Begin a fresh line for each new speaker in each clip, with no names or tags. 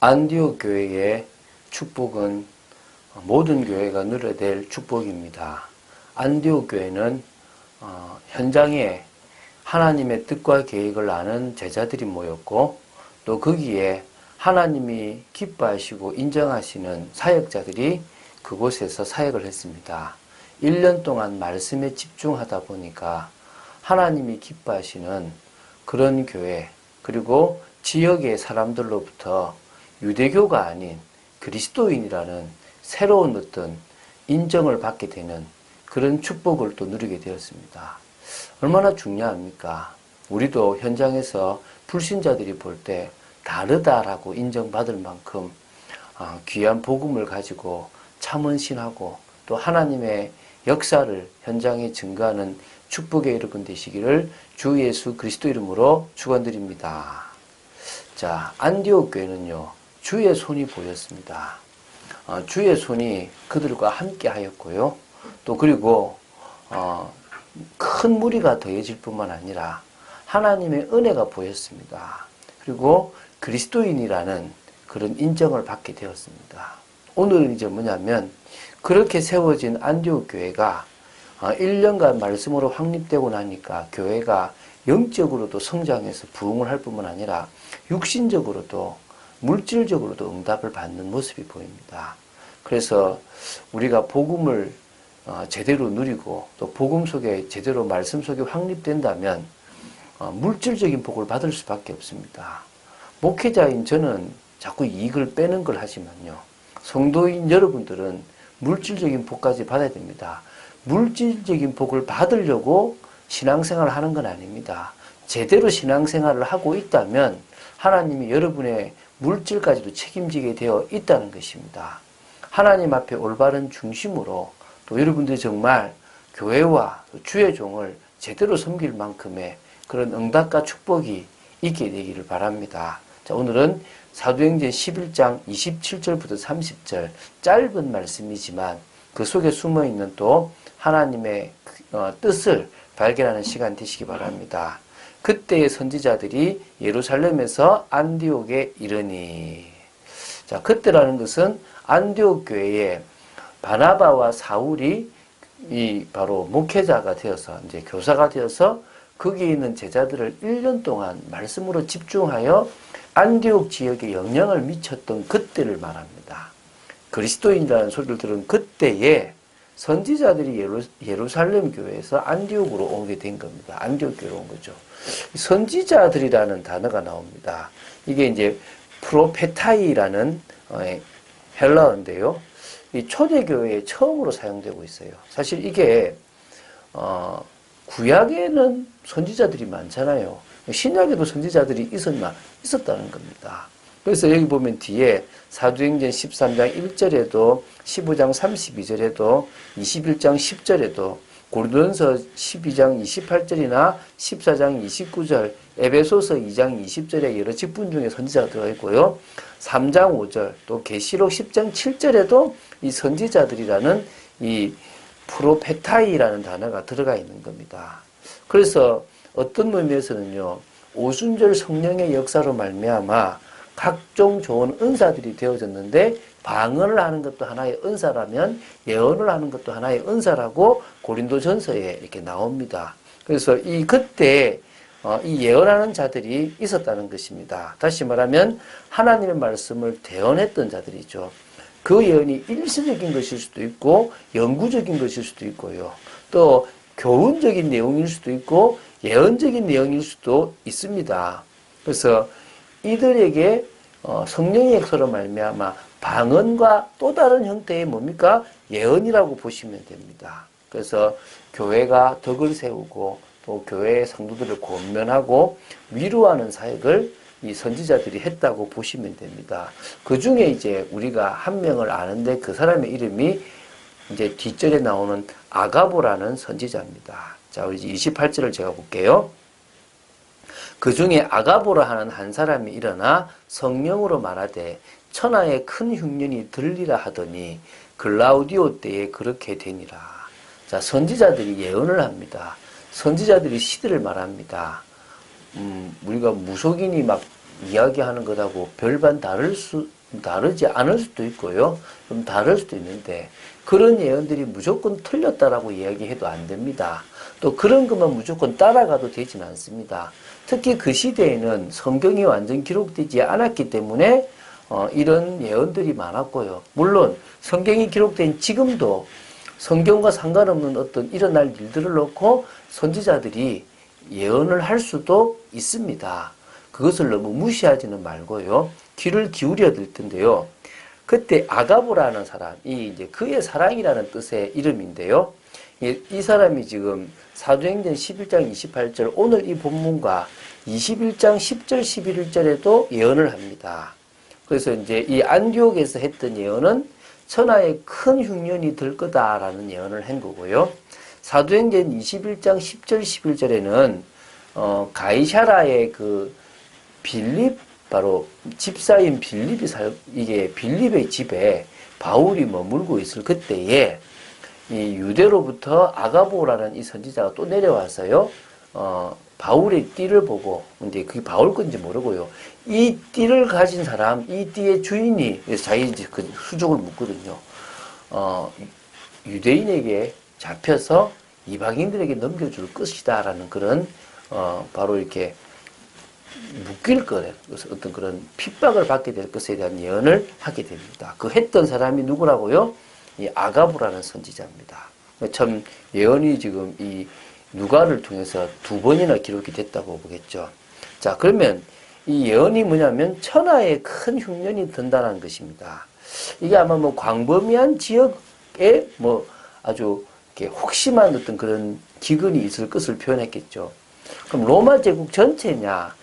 안디옥 교회의 축복은 모든 교회가 누려야 될 축복입니다. 안디옥 교회는 현장에 하나님의 뜻과 계획을 아는 제자들이 모였고, 또 거기에 하나님이 기뻐하시고 인정하시는 사역자들이 그곳에서 사역을 했습니다. 1년 동안 말씀에 집중하다 보니까 하나님이 기뻐하시는 그런 교회, 그리고 지역의 사람들로부터 유대교가 아닌 그리스도인이라는 새로운 어떤 인정을 받게 되는 그런 축복을 또 누리게 되었습니다. 얼마나 중요합니까? 우리도 현장에서 불신자들이 볼 때 다르다라고 인정받을 만큼 귀한 복음을 가지고 참언신하고 또 하나님의 역사를 현장에 증거하는 축복의 여러분 되시기를 주 예수 그리스도 이름으로 축원드립니다. 자, 안디옥 교회는요, 주의 손이 보였습니다. 주의 손이 그들과 함께 하였고요. 또 그리고 큰 무리가 더해질 뿐만 아니라 하나님의 은혜가 보였습니다. 그리고 그리스도인이라는 그런 인정을 받게 되었습니다. 오늘은 이제 뭐냐면 그렇게 세워진 안디옥 교회가 1년간 말씀으로 확립되고 나니까 교회가 영적으로도 성장해서 부흥을 할 뿐만 아니라 육신적으로도 물질적으로도 응답을 받는 모습이 보입니다. 그래서 우리가 복음을 제대로 누리고 또 복음 속에 제대로 말씀 속에 확립된다면 물질적인 복을 받을 수밖에 없습니다. 목회자인 저는 자꾸 이익을 빼는 걸 하지만요, 성도인 여러분들은 물질적인 복까지 받아야 됩니다. 물질적인 복을 받으려고 신앙생활을 하는 건 아닙니다. 제대로 신앙생활을 하고 있다면 하나님이 여러분의 물질까지도 책임지게 되어 있다는 것입니다. 하나님 앞에 올바른 중심으로 또 여러분들이 정말 교회와 주의 종을 제대로 섬길 만큼의 그런 응답과 축복이 있게 되기를 바랍니다. 자, 오늘은 사도행전 11장 27절부터 30절 짧은 말씀이지만 그 속에 숨어있는 또 하나님의 뜻을 발견하는 시간 되시기 바랍니다. 그때의 선지자들이 예루살렘에서 안디옥에 이르니. 자, 그때라는 것은 안디옥 교회에 바나바와 사울이 바로 목회자가 되어서 이제 교사가 되어서 거기에 있는 제자들을 1년 동안 말씀으로 집중하여 안디옥 지역에 영향을 미쳤던 그때를 말합니다. 그리스도인이라는 소리를 들은 그때에 선지자들이 예루살렘 교회에서 안디옥으로 오게 된 겁니다. 안디옥 교회로 온 거죠. 선지자들이라는 단어가 나옵니다. 이게 이제 프로페타이라는 헬라어인데요. 이 초대교회에 처음으로 사용되고 있어요. 사실 이게 구약에는 선지자들이 많잖아요. 신약에도 선지자들이 있었다는 겁니다. 그래서 여기 보면 뒤에 사도행전 13장 1절에도 15장 32절에도 21장 10절에도 고린도전서 12장 28절이나 14장 29절, 에베소서 2장 20절에 여러 직분 중에 선지자가 들어가 있고요. 3장 5절, 또 계시록 10장 7절에도 이 선지자들이라는 이 프로페타이라는 단어가 들어가 있는 겁니다. 그래서 어떤 의미에서는요, 오순절 성령의 역사로 말미암아 각종 좋은 은사들이 되어졌는데 방언을 하는 것도 하나의 은사라면 예언을 하는 것도 하나의 은사라고 고린도전서에 이렇게 나옵니다. 그래서 그때 이 예언하는 자들이 있었다는 것입니다. 다시 말하면 하나님의 말씀을 대언했던 자들이죠. 그 예언이 일시적인 것일 수도 있고 영구적인 것일 수도 있고요. 또 교훈적인 내용일 수도 있고 예언적인 내용일 수도 있습니다. 그래서 이들에게 성령의 역사로 말미암아 방언과 또 다른 형태의 뭡니까? 예언이라고 보시면 됩니다. 그래서 교회가 덕을 세우고 또 교회의 성도들을 권면하고 위로하는 사역을 이 선지자들이 했다고 보시면 됩니다. 그 중에 이제 우리가 한 명을 아는데 그 사람의 이름이 이제 뒷절에 나오는 아가보라는 선지자입니다. 자, 우리 이제 28절을 제가 볼게요. 그 중에 아가보라 하는 한 사람이 일어나 성령으로 말하되 천하에 큰 흉년이 들리라 하더니 글라우디오 때에 그렇게 되니라. 자, 선지자들이 예언을 합니다. 선지자들이 시대를 말합니다. 우리가 무속인이 막 이야기하는 것하고 별반 다르지 않을 수도 있고요. 좀 다를 수도 있는데 그런 예언들이 무조건 틀렸다라고 이야기해도 안 됩니다. 또 그런 것만 무조건 따라가도 되지는 않습니다. 특히 그 시대에는 성경이 완전 기록되지 않았기 때문에 이런 예언들이 많았고요. 물론 성경이 기록된 지금도 성경과 상관없는 어떤 일어날 일들을 놓고 선지자들이 예언을 할 수도 있습니다. 그것을 너무 무시하지는 말고요. 귀를 기울여야 될 텐데요. 그때 아가보라는 사람이 이제 그의 사랑이라는 뜻의 이름인데요. 이 사람이 지금 사도행전 11장 28절 오늘 이 본문과 21장 10절 11절에도 예언을 합니다. 그래서 이제 이 안디옥에서 했던 예언은 천하에 큰 흉년이 들 거다라는 예언을 한 거고요. 사도행전 21장 10절 11절에는 가이사라의 그 빌립 바로 집사인 이게 빌립의 집에 바울이 머물고 있을 그때에 이 유대로부터 아가보라는 이 선지자가 또 내려와서요. 바울의 띠를 보고, 근데 그게 바울 건지 모르고요. 이 띠를 가진 사람, 이 띠의 주인이, 자기 그 수족을 묻거든요. 유대인에게 잡혀서 이방인들에게 넘겨줄 것이다. 라는 그런, 바로 이렇게 묶일 거래. 어떤 그런 핍박을 받게 될 것에 대한 예언을 하게 됩니다. 그 했던 사람이 누구라고요? 이 아가부라는 선지자입니다. 참 예언이 지금 이 누가를 통해서 2번이나 기록이 됐다고 보겠죠. 자, 그러면 이 예언이 뭐냐면 천하에 큰 흉년이 든다는 것입니다. 이게 아마 뭐 광범위한 지역에 뭐 아주 이렇게 혹심한 어떤 그런 기근이 있을 것을 표현했겠죠. 그럼 로마 제국 전체냐?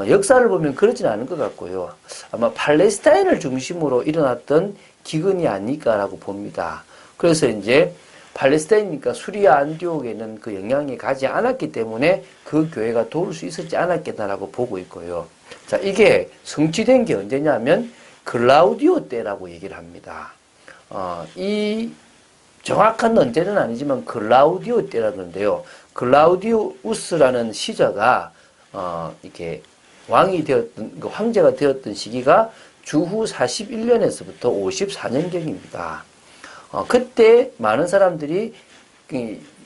역사를 보면 그러지는 않은 것 같고요. 아마 팔레스타인을 중심으로 일어났던 기근이 아닐까라고 봅니다. 그래서 이제 팔레스타인이니까 수리아 안디옥에는 그 영향이 가지 않았기 때문에 그 교회가 도울 수 있었지 않았겠나라고 보고 있고요. 자, 이게 성취된 게 언제냐면 글라우디오 때라고 얘기를 합니다. 이 정확한 언제는 아니지만 글라우디오 때라는데요. 글라우디우스라는 시저가 이렇게 왕이 되었던 그 황제가 되었던 시기가 주후 41년에서부터 54년경입니다. 그때 많은 사람들이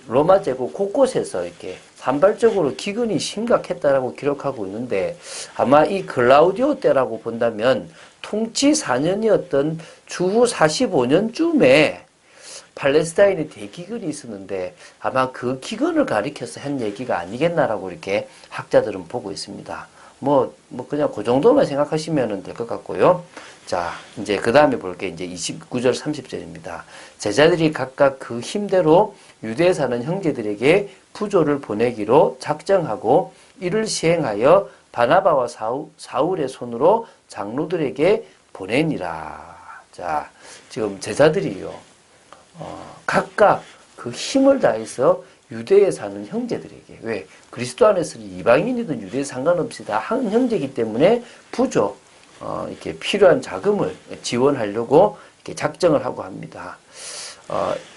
로마 제국 곳곳에서 이렇게 산발적으로 기근이 심각했다라고 기록하고 있는데 아마 이 글라우디오 때라고 본다면 통치 4년이었던 주후 45년쯤에 팔레스타인에 대기근이 있었는데 아마 그 기근을 가리켜서 한 얘기가 아니겠나라고 이렇게 학자들은 보고 있습니다. 뭐 그냥 그 정도만 생각하시면 될 것 같고요. 자, 이제 그 다음에 볼 게 이제 29절 30절입니다. 제자들이 각각 그 힘대로 유대에 사는 형제들에게 부조를 보내기로 작정하고 이를 시행하여 바나바와 사울의 손으로 장로들에게 보내니라. 자, 지금 제자들이요. 각각 그 힘을 다해서 유대에 사는 형제들에게, 왜? 그리스도 안에서는 이방인이든 유대에 상관없이 다 한 형제이기 때문에 부조, 이렇게 필요한 자금을 지원하려고 이렇게 작정을 하고 합니다.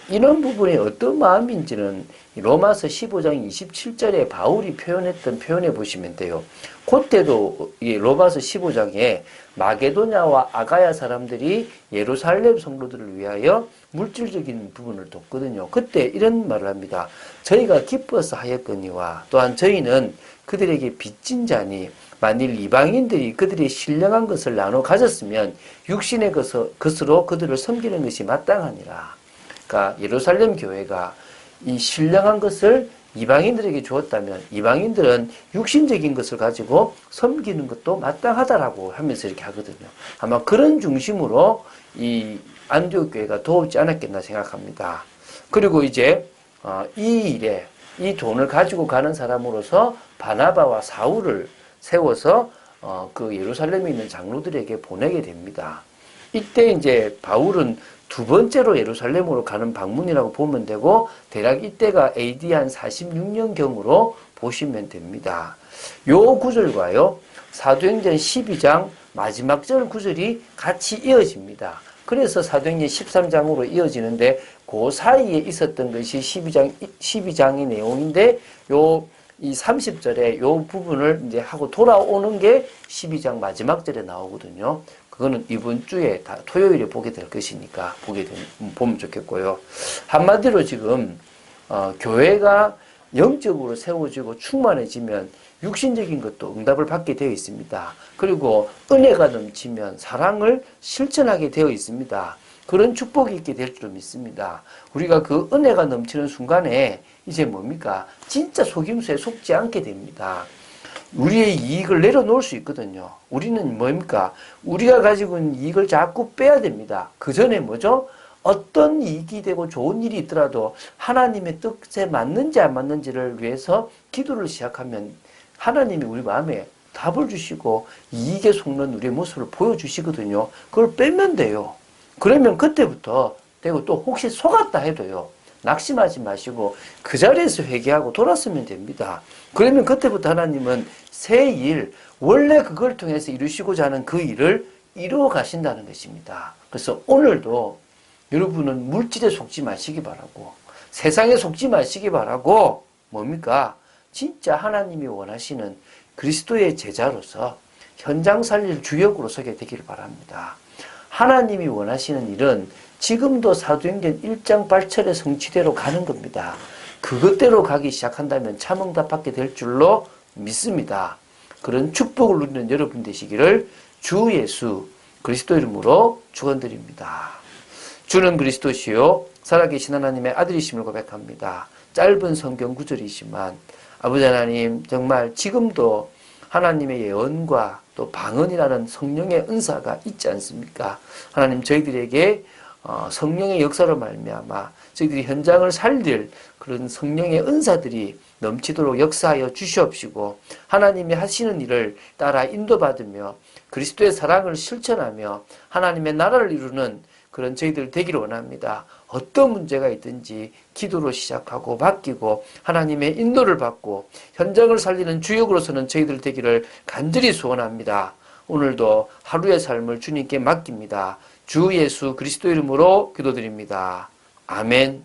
이런 부분이 어떤 마음인지는 로마서 15장 27절에 바울이 표현했던 표현해 보시면 돼요. 그때도 이 로마서 15장에 마게도냐와 아가야 사람들이 예루살렘 성도들을 위하여 물질적인 부분을 돕거든요. 그때 이런 말을 합니다. 저희가 기뻐서 하였거니와 또한 저희는 그들에게 빚진 자니 만일 이방인들이 그들의 신령한 것을 나눠 가졌으면 육신의 것으로 그들을 섬기는 것이 마땅하니라. 그러니까 예루살렘 교회가 이 신령한 것을 이방인들에게 주었다면 이방인들은 육신적인 것을 가지고 섬기는 것도 마땅하다라고 하면서 이렇게 하거든요. 아마 그런 중심으로 이 안디옥 교회가 도우지 않았겠나 생각합니다. 그리고 이제 이 일에 이 돈을 가지고 가는 사람으로서 바나바와 사울을 세워서 그 예루살렘에 있는 장로들에게 보내게 됩니다. 이때 이제 바울은 두 번째로 예루살렘으로 가는 방문이라고 보면 되고 대략 이때가 AD 한 46년경으로 보시면 됩니다. 요 구절과요. 사도행전 12장 마지막 절 구절이 같이 이어집니다. 그래서 사도행전 13장으로 이어지는데 그 사이에 있었던 것이 12장의 내용인데 요 이 30절에 요 부분을 이제 하고 돌아오는 게 12장 마지막 절에 나오거든요. 그거는 이번 주에 다 토요일에 보게 될 것이니까 보면 좋겠고요. 한마디로 지금 교회가 영적으로 세워지고 충만해지면 육신적인 것도 응답을 받게 되어 있습니다. 그리고 은혜가 넘치면 사랑을 실천하게 되어 있습니다. 그런 축복이 있게 될 줄 믿습니다. 우리가 그 은혜가 넘치는 순간에 이제 뭡니까? 진짜 속임수에 속지 않게 됩니다. 우리의 이익을 내려놓을 수 있거든요. 우리는 뭡니까? 우리가 가지고 있는 이익을 자꾸 빼야 됩니다. 그 전에 뭐죠? 어떤 이익이 되고 좋은 일이 있더라도 하나님의 뜻에 맞는지 안 맞는지를 위해서 기도를 시작하면 하나님이 우리 마음에 답을 주시고 이익에 속는 우리의 모습을 보여주시거든요. 그걸 빼면 돼요. 그러면 그때부터 되고 또 혹시 속았다 해도요. 낙심하지 마시고 그 자리에서 회개하고 돌았으면 됩니다. 그러면 그때부터 하나님은 새 일, 원래 그걸 통해서 이루시고자 하는 그 일을 이루어 가신다는 것입니다. 그래서 오늘도 여러분은 물질에 속지 마시기 바라고 세상에 속지 마시기 바라고 뭡니까? 진짜 하나님이 원하시는 그리스도의 제자로서 현장 살릴 주역으로 서게 되기를 바랍니다. 하나님이 원하시는 일은 지금도 사도행전 1장 8절의 성취대로 가는 겁니다. 그것대로 가기 시작한다면 참 응답받게 될 줄로 믿습니다. 그런 축복을 누리는 여러분 되시기를 주 예수 그리스도 이름으로 축원드립니다. 주는 그리스도시요 살아계신 하나님의 아들이심을 고백합니다. 짧은 성경 구절이지만 아버지 하나님 정말 지금도 하나님의 예언과 또 방언이라는 성령의 은사가 있지 않습니까? 하나님 저희들에게 성령의 역사로 말미암아 저희들이 현장을 살릴 그런 성령의 은사들이 넘치도록 역사하여 주시옵시고 하나님이 하시는 일을 따라 인도받으며 그리스도의 사랑을 실천하며 하나님의 나라를 이루는 그런 저희들 되기를 원합니다. 어떤 문제가 있든지 기도로 시작하고 바뀌고 하나님의 인도를 받고 현장을 살리는 주역으로서는 저희들 되기를 간절히 소원합니다. 오늘도 하루의 삶을 주님께 맡깁니다. 주 예수 그리스도 이름으로 기도드립니다. 아멘.